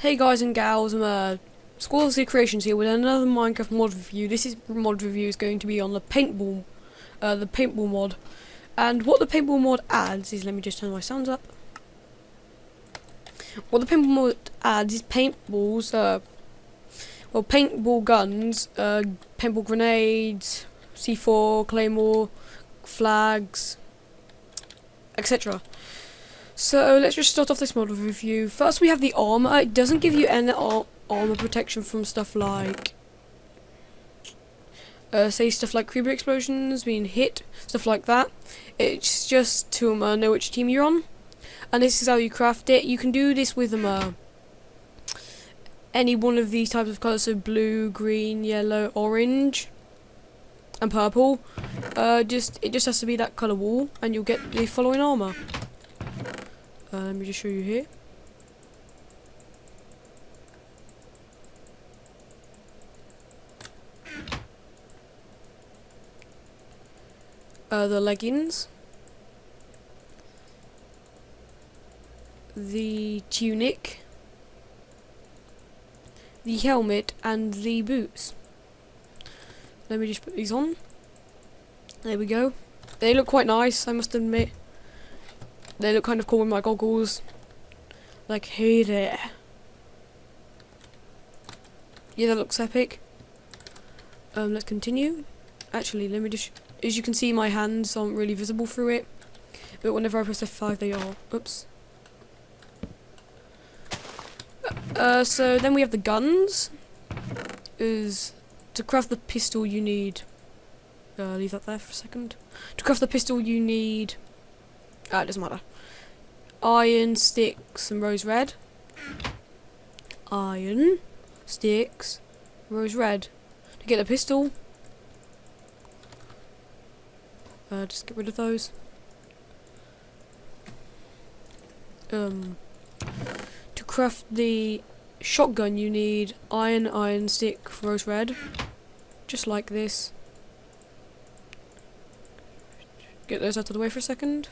Hey guys and gals, I'm Squirrel's Creations here with another Minecraft mod review. This mod review is going to be on the Paintball mod. And what the Paintball mod adds is, let me just turn my sounds up. What the Paintball mod adds is paintballs, paintball guns, paintball grenades, C4, claymore, flags, etc. So let's just start off this mod review. First we have the armor. It doesn't give you any armor protection from stuff like stuff like creeper explosions, being hit, stuff like that. It's just to know which team you're on, and this is how you craft it. You can do this with any one of these types of colours, so blue, green, yellow, orange, and purple. It just has to be that colour wall, and you'll get the following armor. Let me just show you here. The leggings, the tunic, the helmet, and the boots. Let me just put these on. There we go. They look quite nice, I must admit. They look kind of cool with my goggles. Like, hey there. Yeah, that looks epic. Let's continue. Actually, let me just... As you can see, my hands aren't really visible through it. But whenever I press F5, they are. Oops. So then we have the guns. To craft the pistol, you need... leave that there for a second. To craft the pistol, you need... it doesn't matter. Iron, sticks, and rose red. Iron, sticks, rose red. To get the pistol, just get rid of those. To craft the shotgun, you need iron, stick, rose red. Just like this. Get those out of the way for a second.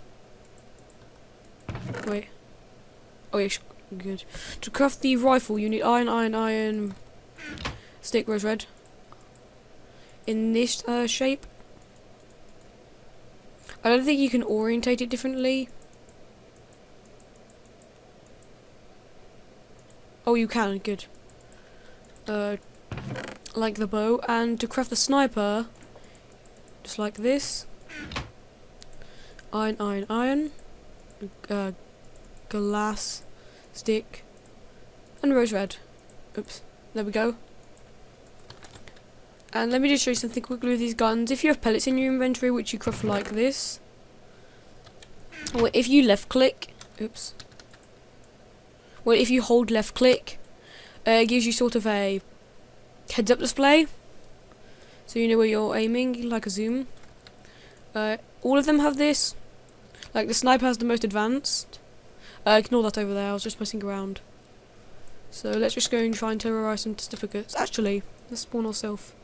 Wait. Oh yeah, good. To craft the rifle, you need iron, stick, rose red. In this shape. I don't think you can orientate it differently. Oh, you can, good. Like the bow. And to craft the sniper, just like this. Iron. Glass, stick, and rose red. Oops, there we go. And let me just show you something quickly with these guns. If you have pellets in your inventory, which you craft like this, or if you left click, oops. Well, if you hold left click, it gives you sort of a heads up display, so you know where you're aiming, like a zoom. All of them have this. Like the sniper has the most advanced. Ignore that over there, I was just messing around. So let's just go and try and terrorize some certificates. Actually, let's spawn ourselves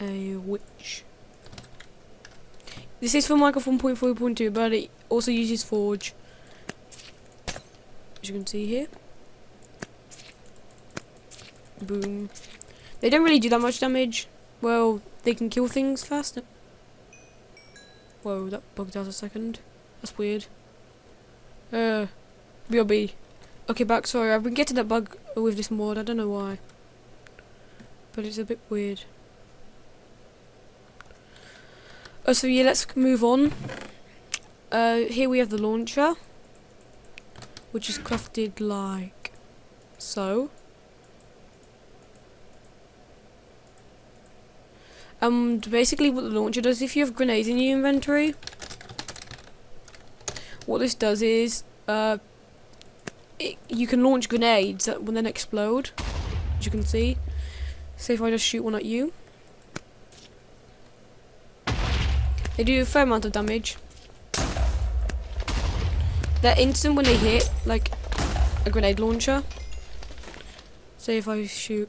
a witch. This is for Minecraft 1.4.2, but it also uses Forge. As you can see here. Boom. They don't really do that much damage. Well, they can kill things faster. Whoa, that bugged out a second. That's weird. BRB. Okay, back. Sorry, I've been getting that bug with this mod. I don't know why. But it's a bit weird. So yeah, let's move on. Here we have the launcher, which is crafted like so. And basically what the launcher does, if you have grenades in your inventory, what this does is, you can launch grenades that will then explode, as you can see. Say if I just shoot one at you. They do a fair amount of damage. They're instant when they hit, like a grenade launcher. Say if I shoot.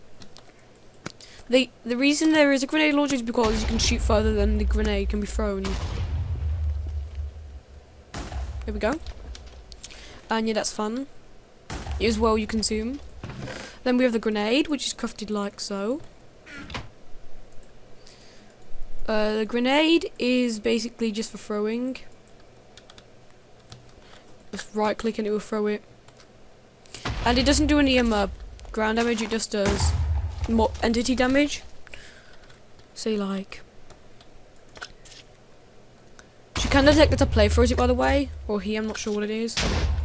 The reason there is a grenade launcher is because you can shoot further than the grenade can be thrown. There we go. And yeah, that's fun. As well, you can zoom. Then we have the grenade, which is crafted like so. The grenade is basically just for throwing. Just right click and it will throw it. And it doesn't do any ground damage, it just does more entity damage. Say like... She can detect that a player throws it, by the way. Or he, I'm not sure what it is.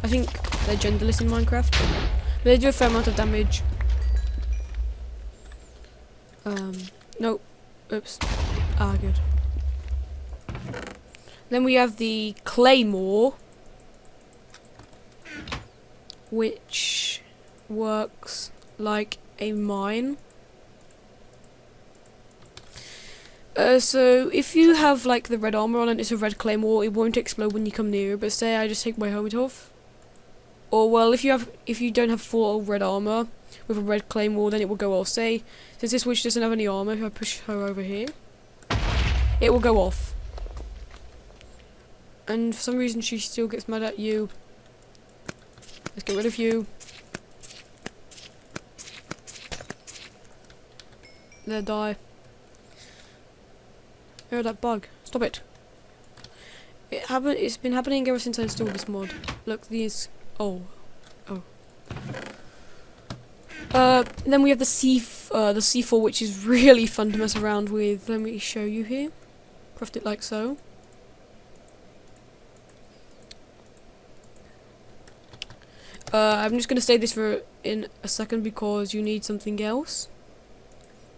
I think they're genderless in Minecraft. But they do a fair amount of damage. No. Oops. Ah, good. Then we have the Claymore, which works like a mine. So if you have like the red armor on and it's a red claymore, it won't explode when you come near. But say I just take my helmet off, or well, if you don't have full red armor with a red claymore, then it will go off. Say since this witch doesn't have any armor, if I push her over here, it will go off. And for some reason she still gets mad at you. Let's get rid of you. There, die. Oh, that bug. Stop it. It's been happening ever since I installed this mod. Look, these... Oh. Then we have the C4, which is really fun to mess around with. Let me show you here. Craft it like so. I'm just going to stay this for in a second because you need something else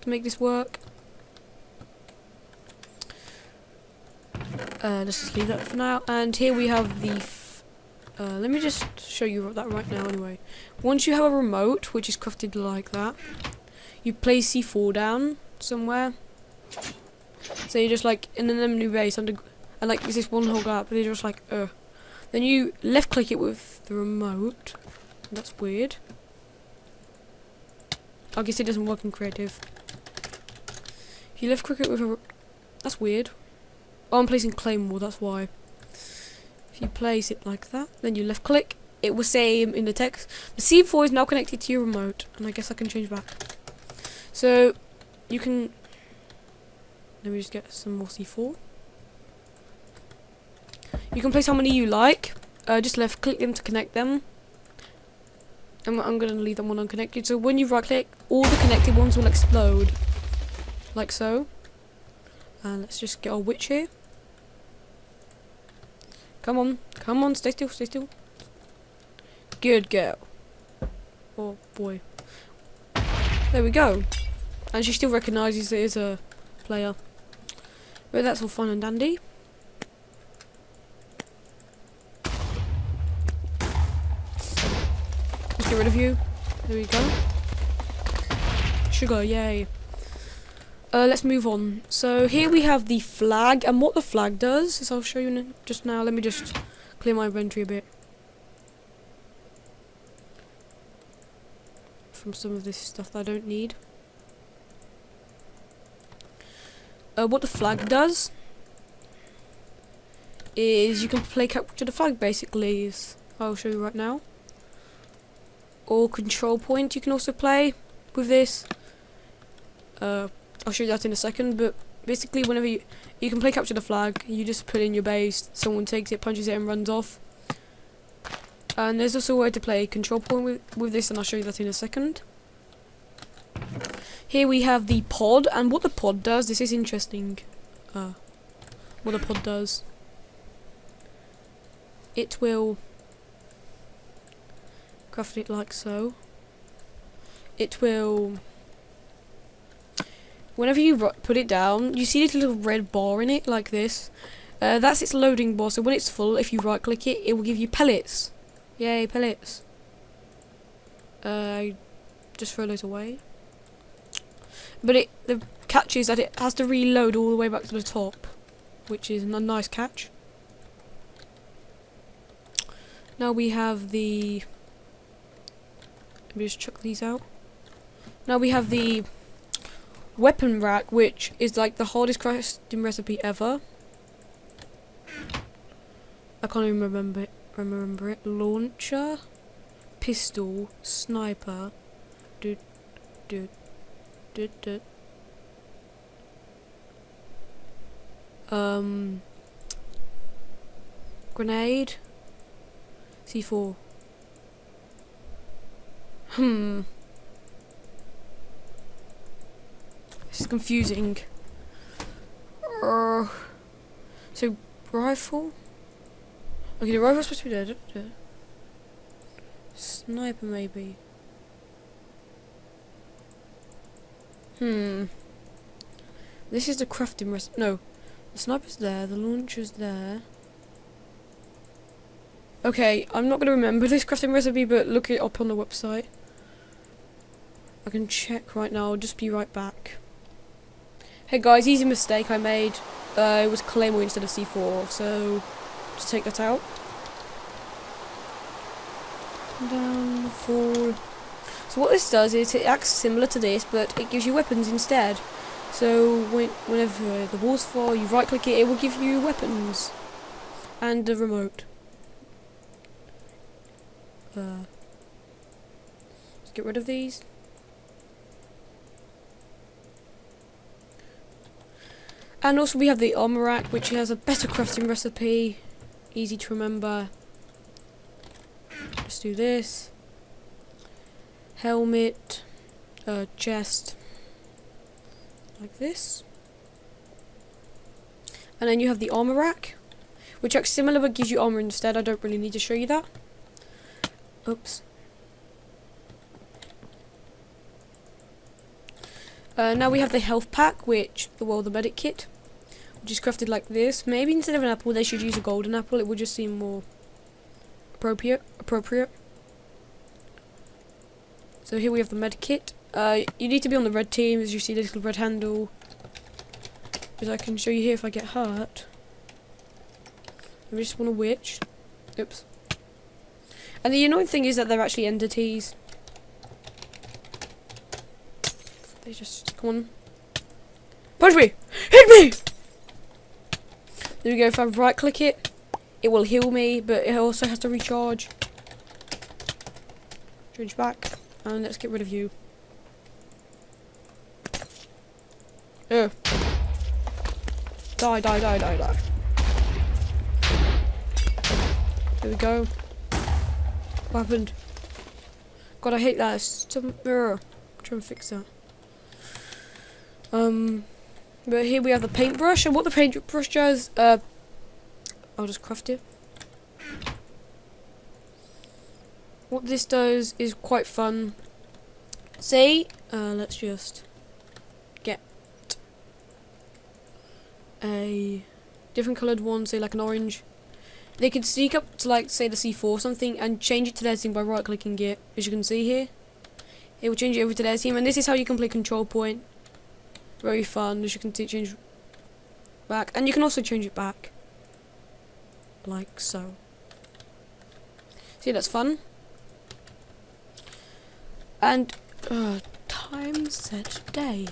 to make this work. Let's just leave that for now. And here we have the... let me just show you that right now anyway. Once you have a remote, which is crafted like that, you place C4 down somewhere. So you're just like in an enemy base under... And like there's this one whole gap, but you're just like, Then you left click it with the remote. That's weird. I guess it doesn't work in creative. If you left click it with a... That's weird. Oh, I'm placing claymore, that's why. If you place it like that, then you left click, it will say in the text, the C4 is now connected to your remote. And I guess I can change back. So, you can... Let me just get some more C4. You can place how many you like. Just left click them to connect them. I'm going to leave them one unconnected. So when you right click, all the connected ones will explode. Like so. And let's just get our witch here. Come on, stay still. Good girl. Oh boy. There we go. And she still recognises it as a player. But that's all fun and dandy. Let's get rid of you. There we go. Sugar, yay. Let's move on. So here we have the flag, and what the flag does is I'll show you just now. Let me just clear my inventory a bit from some of this stuff that I don't need. What the flag does is you can play capture the flag basically. I'll show you right now. Or control point you can also play with this. I'll show you that in a second, but basically whenever you can play capture the flag, you just put in your base, someone takes it, punches it and runs off. And there's also a way to play control point with this, and I'll show you that in a second. Here we have the pod, and what the pod does, this is interesting. What the pod does. It will craft it like so. It will... Whenever you put it down, you see this little red bar in it, like this. That's its loading bar, so when it's full, if you right click it, it will give you pellets. Yay, pellets. Just throw those away. But the catch is that it has to reload all the way back to the top, which is a nice catch. Now we have the... Let me just chuck these out. Now we have the weapon rack, which is like the hardest crafting recipe ever. I can't even remember it. Launcher, pistol, sniper, do, do, do, do. Grenade. C4. This is confusing. So, rifle? Okay, the rifle's supposed to be dead. Sniper, maybe. This is the crafting recipe. No. The sniper's there, the launcher's there. Okay, I'm not going to remember this crafting recipe, but look it up on the website. I can check right now, I'll just be right back. Hey guys, easy mistake I made. It was Claymore instead of C4, so just take that out. Down, forward. So what this does is it acts similar to this, but it gives you weapons instead. So whenever the walls fall, you right click it, it will give you weapons. And the remote. Let's get rid of these. And also we have the armor rack, which has a better crafting recipe. Easy to remember. Just do this. Helmet. Chest. Like this. And then you have the armor rack, which acts similar but gives you armor instead. I don't really need to show you that. Oops. Now we have the health pack, the medic kit, which is crafted like this. Maybe instead of an apple, they should use a golden apple. It would just seem more appropriate. So here we have the med kit. You need to be on the red team, as you see this little red handle. As I can show you here if I get hurt. I just want a witch. Oops. And the annoying thing is that they're actually entities. They just, come on. Punch me! Hit me! There we go, if I right click it, it will heal me, but it also has to recharge. Change back, and let's get rid of you. Die. There we go. What happened? God, I hate that. It's some error. Try and fix that. But here we have the paintbrush, and what the paintbrush does, I'll just craft it. What this does is quite fun. Say, let's just get a different coloured one, say like an orange. They can sneak up to, like, say the C4 or something and change it to their team by right clicking it, as you can see here. It will change it over to their team, and this is how you can play control point. Very fun, as you can see, change back, and you can also change it back, like so. See, that's fun. And time set day.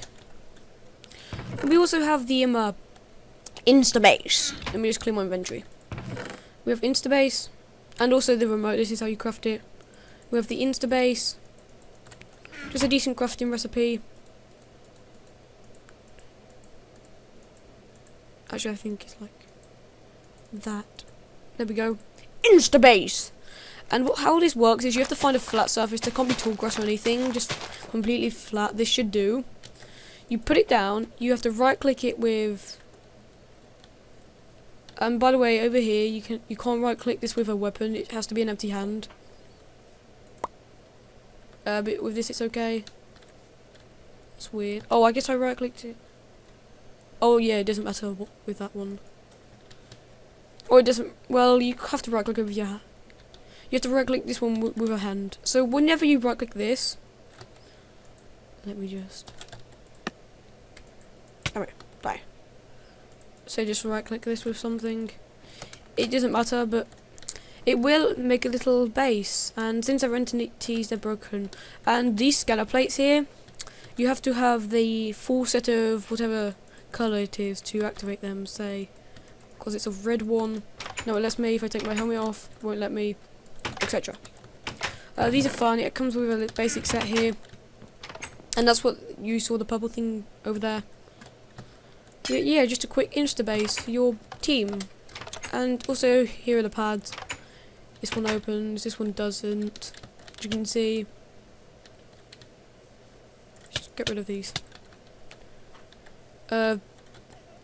And we also have the Instabase. Let me just clear my inventory. We have Instabase, and also the remote. This is how you craft it. We have the Instabase. Just a decent crafting recipe. Actually, I think it's like that. There we go. Instabase! And how this works is you have to find a flat surface. There can't be tall grass or anything. Just completely flat. This should do. You put it down. You have to right click it with... And by the way, over here, you can't right click this with a weapon. It has to be an empty hand. But with this, it's okay. It's weird. Oh, I guess I right clicked it. Oh yeah, it doesn't matter with that one. Or it doesn't. Well, you have to right click with your hand. You have to right click this one with a hand. So whenever you right click this, let me just. Alright, bye. So just right click this with something. It doesn't matter, but it will make a little base. And since they're entities, they're broken. And these scanner plates here, you have to have the full set of whatever colour it is to activate them, say, because it's a red one. No, it lets me. If I take my helmet off, it won't let me, etc. These are fun. It comes with a basic set here. And that's what you saw, the purple thing over there. Yeah, just a quick Insta base for your team. And also, here are the pads. This one opens, this one doesn't. As you can see. Just get rid of these.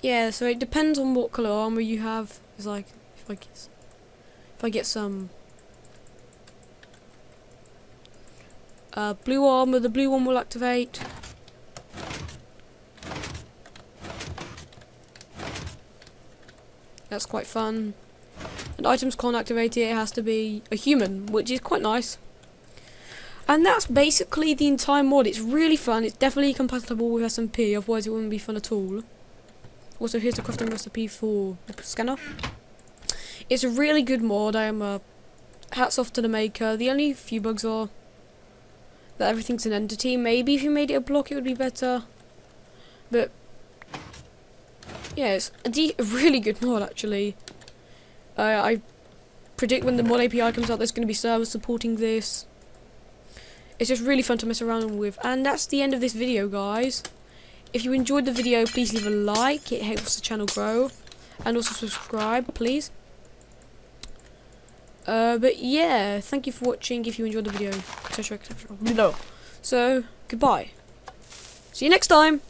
Yeah, so it depends on what colour armour you have. It's like, if I get some blue armour, the blue one will activate. That's quite fun. And items can't activate it, it has to be a human, which is quite nice. And that's basically the entire mod. It's really fun, it's definitely compatible with SMP, otherwise it wouldn't be fun at all. Also, here's the crafting recipe for the scanner. It's a really good mod, hats off to the maker. The only few bugs are that everything's an entity. Maybe if you made it a block it would be better. But yeah, it's a really good mod actually. I predict when the mod API comes out there's going to be servers supporting this. It's just really fun to mess around with. And that's the end of this video, guys. If you enjoyed the video, please leave a like. It helps the channel grow. And also subscribe, please. But yeah, thank you for watching. If you enjoyed the video, etc. So, goodbye. See you next time.